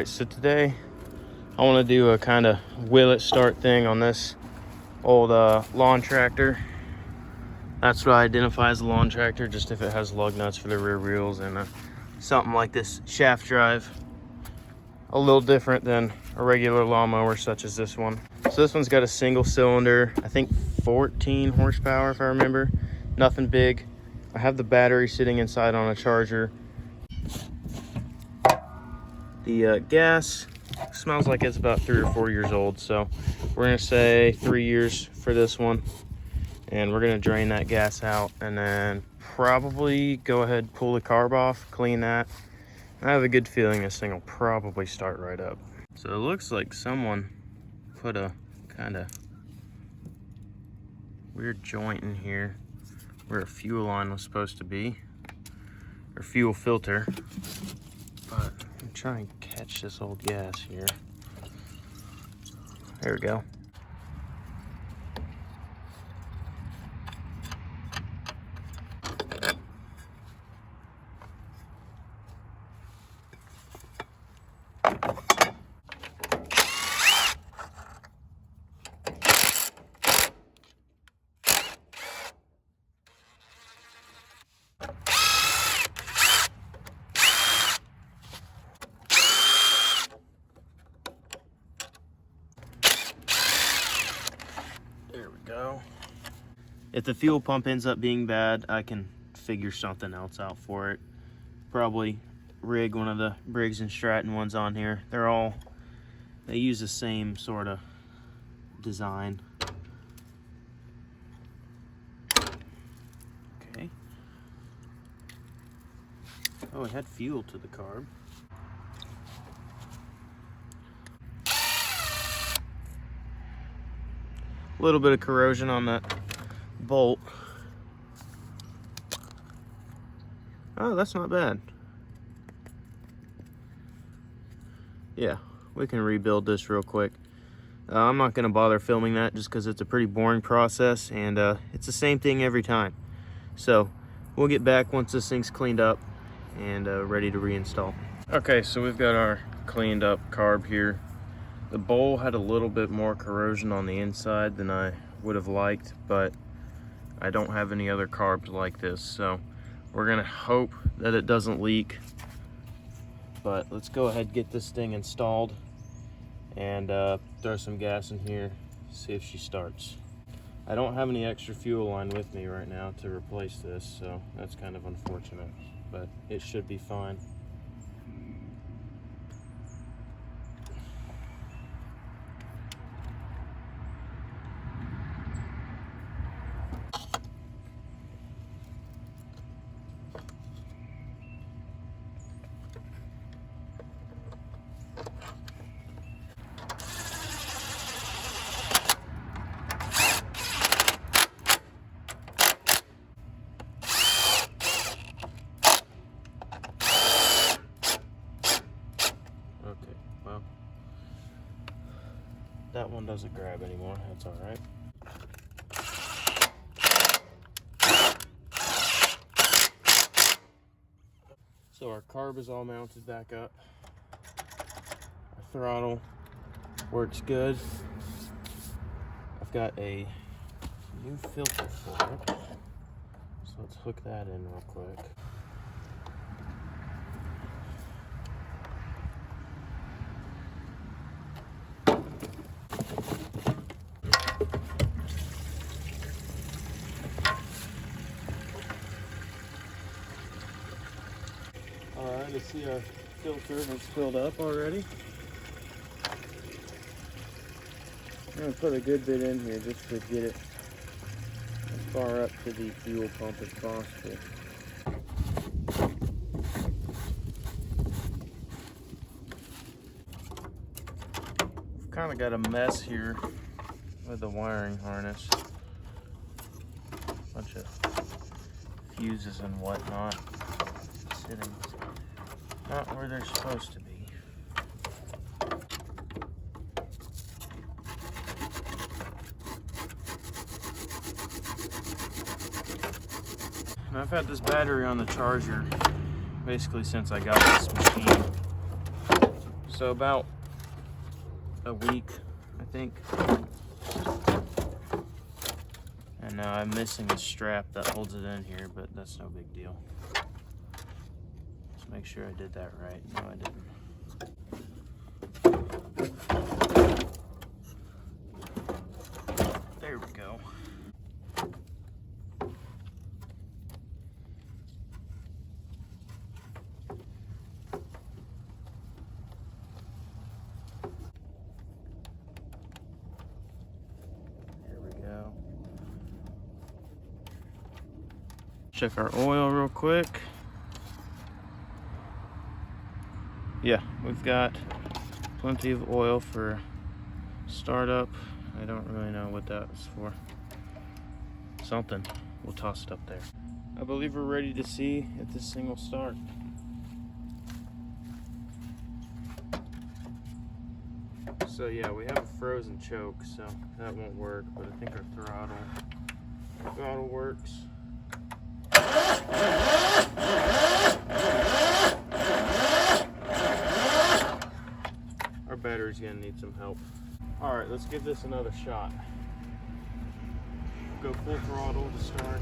Alright, so today I want to do a kind of will it start thing on this old lawn tractor. That's what I identify as a lawn tractor, just if it has lug nuts for the rear wheels and something like this shaft drive. A little different than a regular lawnmower such as this one. So this one's got a single cylinder, I think 14 horsepower if I remember. Nothing big. I have the battery sitting inside on a charger. The gas smells like it's about 3 or 4 years old, so we're gonna say 3 years for this one. And we're gonna drain that gas out and then probably go ahead, pull the carb off, clean that. I have a good feeling this thing will probably start right up. So it looks like someone put a kind of weird joint in here where a fuel line was supposed to be, or fuel filter. But I'm trying to catch this old gas here. There we go. Go. If the fuel pump ends up being bad, I can figure something else out for it. Probably rig one of the Briggs and Stratton ones on here. They use the same sort of design. Okay. Oh, it had fuel to the carb. A little bit of corrosion on that bolt. Oh, that's not bad. Yeah, we can rebuild this real quick. I'm not gonna bother filming that just because it's a pretty boring process, and it's the same thing every time. So we'll get back once this thing's cleaned up and ready to reinstall. Okay, so we've got our cleaned up carb here. The bowl had a little bit more corrosion on the inside than I would have liked, but I don't have any other carbs like this, so we're gonna hope that it doesn't leak. But let's go ahead and get this thing installed and throw some gas in here, see if she starts. I don't have any extra fuel line with me right now to replace this, so that's kind of unfortunate, but it should be fine. That one doesn't grab anymore, that's all right. So our carb is all mounted back up. Our throttle works good. I've got a new filter for it. So let's hook that in real quick. Alright, let's see our filter has filled up already. I'm going to put a good bit in here just to get it as far up to the fuel pump as possible. We've kind of got a mess here with the wiring harness. Bunch of fuses and whatnot sitting not where they're supposed to be. And I've had this battery on the charger basically since I got this machine. so about a week, I think. And now I'm missing the strap that holds it in here, but that's no big deal. Let's make sure I did that right. No, I didn't. There we go. Check our oil real quick. Yeah, we've got plenty of oil for startup. I don't really know what that's for. Something. We'll toss it up there. I believe we're ready to see if this thing will start. So yeah, we have a frozen choke, so that won't work, but I think our throttle works. Our battery's gonna need some help. All right, let's give this another shot. Go full throttle to start.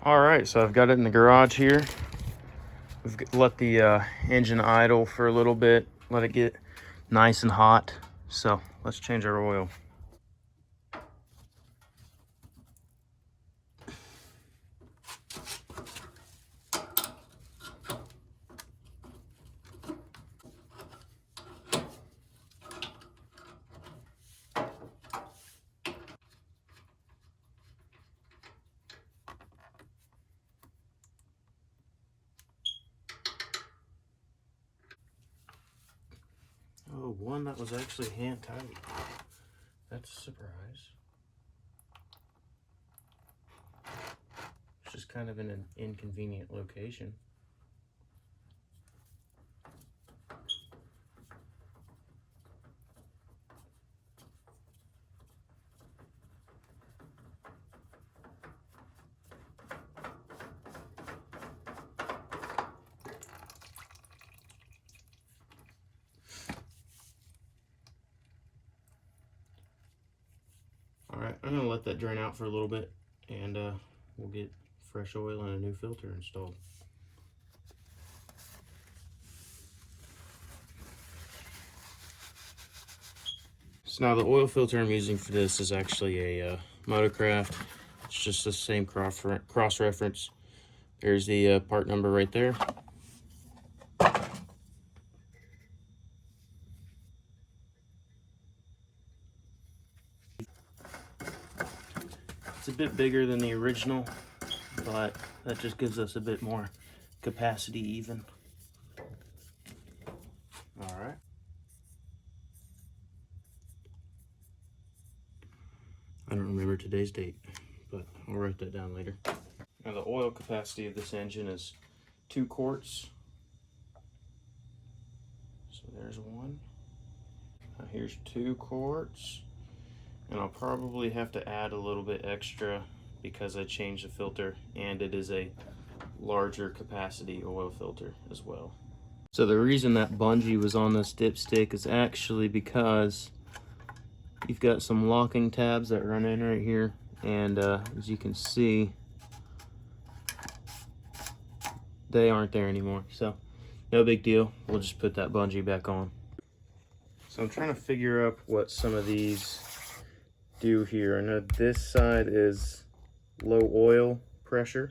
All right, so I've got it in the garage here. We've let the engine idle for a little bit, let it get nice and hot. So let's change our oil. Oh, one that was actually hand tight. That's a surprise. It's just kind of in an inconvenient location. All right, I'm gonna let that drain out for a little bit, and we'll get fresh oil and a new filter installed. So now the oil filter I'm using for this is actually a Motorcraft. It's just the same cross reference. There's the part number right there. It's a bit bigger than the original, but that just gives us a bit more capacity even. All right. I don't remember today's date, but I'll write that down later. Now the oil capacity of this engine is 2 quarts. So there's one. Now here's 2 quarts. And I'll probably have to add a little bit extra because I changed the filter, and it is a larger capacity oil filter as well. So the reason that bungee was on this dipstick is actually because you've got some locking tabs that run in right here, and as you can see, they aren't there anymore. So no big deal, we'll just put that bungee back on. So I'm trying to figure out what some of these do here. I know this side is low oil pressure,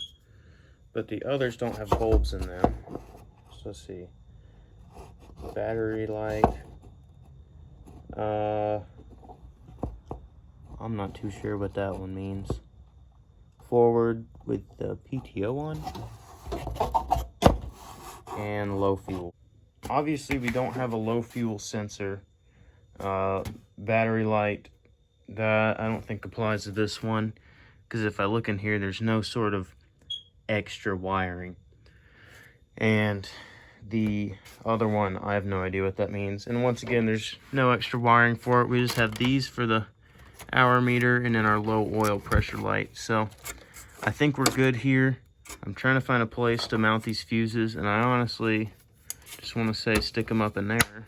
but the others don't have bulbs in them. So let's see. Battery light. I'm not too sure what that one means. Forward with the PTO on. And low fuel. Obviously we don't have a low fuel sensor. Battery light, that I don't think applies to this one, because if I look in here, there's no sort of extra wiring. And the other one, I have no idea what that means. And once again, there's no extra wiring for it. We just have these for the hour meter and then our low oil pressure light. So I think we're good here. I'm trying to find a place to mount these fuses, and I honestly just want to say stick them up in there.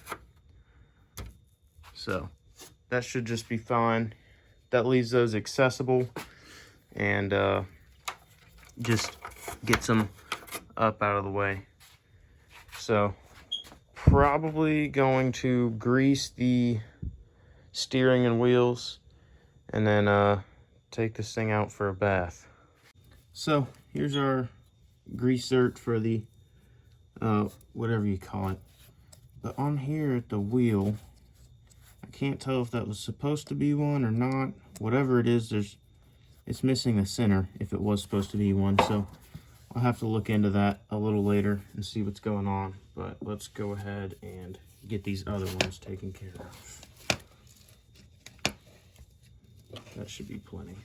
So that should just be fine. That leaves those accessible, and just gets them up out of the way. So probably going to grease the steering and wheels, and then take this thing out for a bath. So here's our grease zert for the whatever you call it. But on here at the wheel, I can't tell if that was supposed to be one or not. Whatever it is, it's missing the center if it was supposed to be one. So I'll have to look into that a little later and see what's going on. But let's go ahead and get these other ones taken care of. That should be plenty.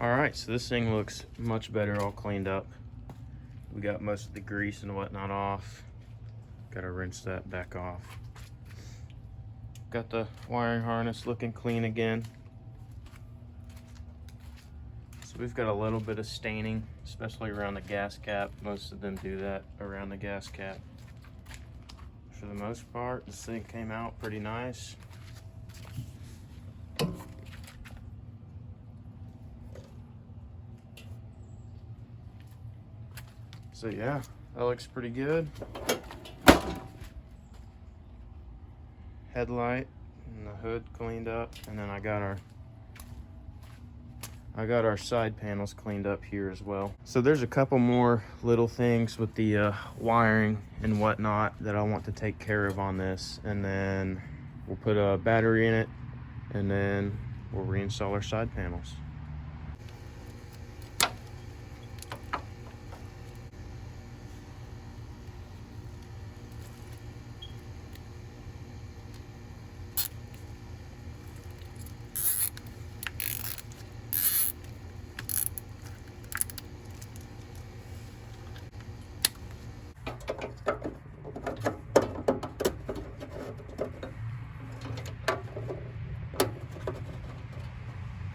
Alright, so this thing looks much better, all cleaned up. We got most of the grease and whatnot off. Gotta rinse that back off. Got the wiring harness looking clean again. So we've got a little bit of staining, especially around the gas cap. Most of them do that around the gas cap. for the most part, this thing came out pretty nice. So yeah, that looks pretty good. Headlight and the hood cleaned up, and then I got our side panels cleaned up here as well. So there's a couple more little things with the wiring and whatnot that I want to take care of on this, and then we'll put a battery in it, and then we'll reinstall our side panels.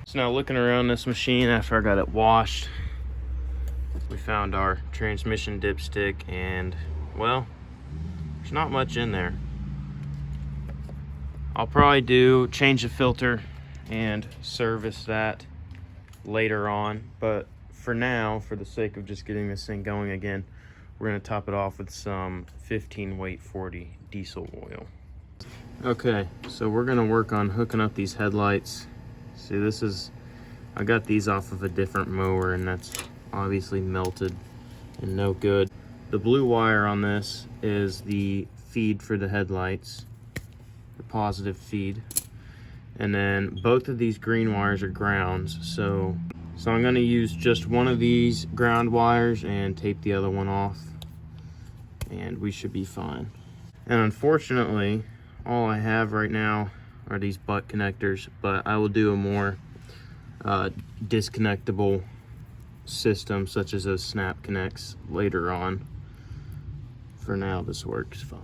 So now looking around this machine after I got it washed, we found our transmission dipstick, and well, there's not much in there. I'll probably change the filter and service that later on, but for now, for the sake of just getting this thing going again, we're gonna top it off with some 15 weight 40 diesel oil. Okay, so we're gonna work on hooking up these headlights. See, I got these off of a different mower, and that's obviously melted and no good. The blue wire on this is the feed for the headlights, the positive feed. And then both of these green wires are grounds. So I'm gonna use just one of these ground wires and tape the other one off, and we should be fine. And unfortunately, all I have right now are these butt connectors, but I will do a more disconnectable system such as those snap connects later on. For now, this works fine.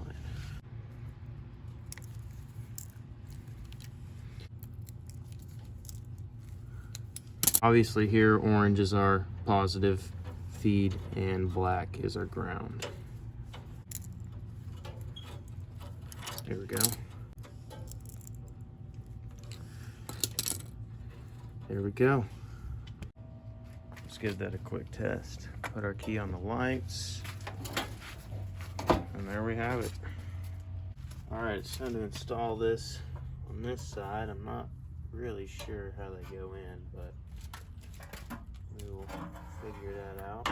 Obviously here, orange is our positive feed and black is our ground. There we go. There we go. Let's give that a quick test. Put our key on the lights, and there we have it. All right, it's time to install this on this side. I'm not really sure how they go in, but we will figure that out.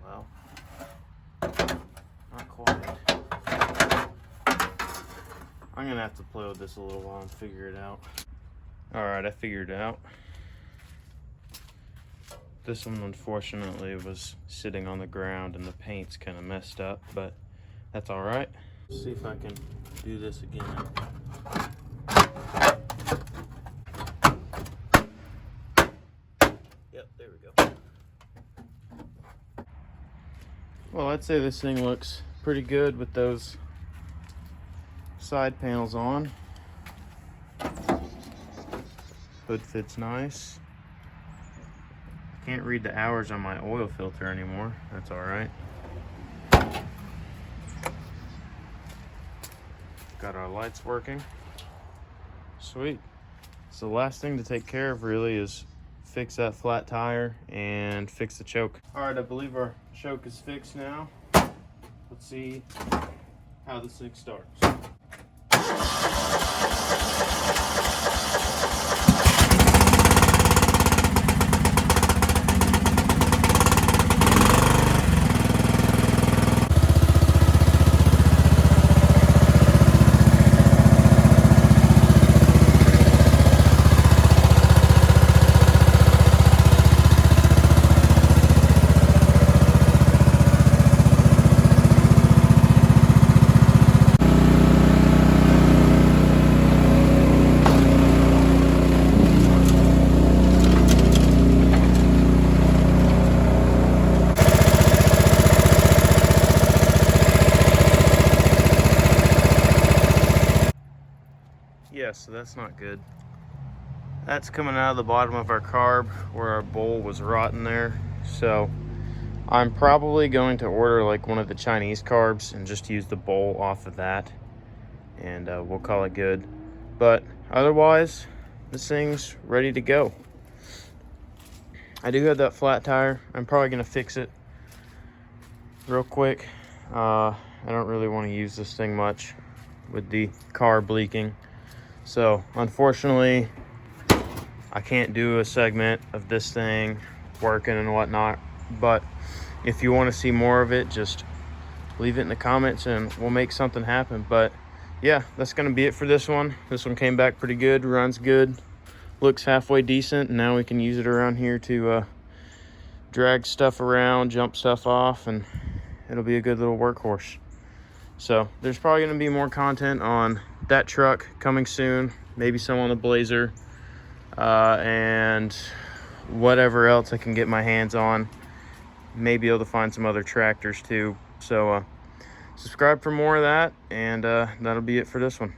Well, not quite. I'm gonna have to play with this a little while and figure it out. All right, I figured it out. This one unfortunately was sitting on the ground and the paint's kind of messed up, but that's all right. Let's see if I can do this again. Yep, there we go. Well, I'd say this thing looks pretty good with those side panels on. Hood fits nice. Can't read the hours on my oil filter anymore. That's all right. Got our lights working. Sweet. So the last thing to take care of really is fix that flat tire and fix the choke. All right, I believe our choke is fixed now. Let's see how this thing starts. Yeah, so that's not good. That's coming out of the bottom of our carb where our bowl was rotten there. So I'm probably going to order like one of the Chinese carbs and just use the bowl off of that, and we'll call it good. But otherwise, this thing's ready to go. I do have that flat tire. I'm probably gonna fix it real quick. I don't really want to use this thing much with the carb leaking. So unfortunately, I can't do a segment of this thing working and whatnot, but if you want to see more of it, just leave it in the comments and we'll make something happen. But yeah, that's going to be it for this one. This one came back pretty good, runs good, looks halfway decent, and now we can use it around here to drag stuff around, jump stuff off, and it'll be a good little workhorse. So there's probably going to be more content on that truck coming soon, maybe some on the Blazer, and whatever else I can get my hands on. Maybe able to find some other tractors too. So subscribe for more of that, and that'll be it for this one.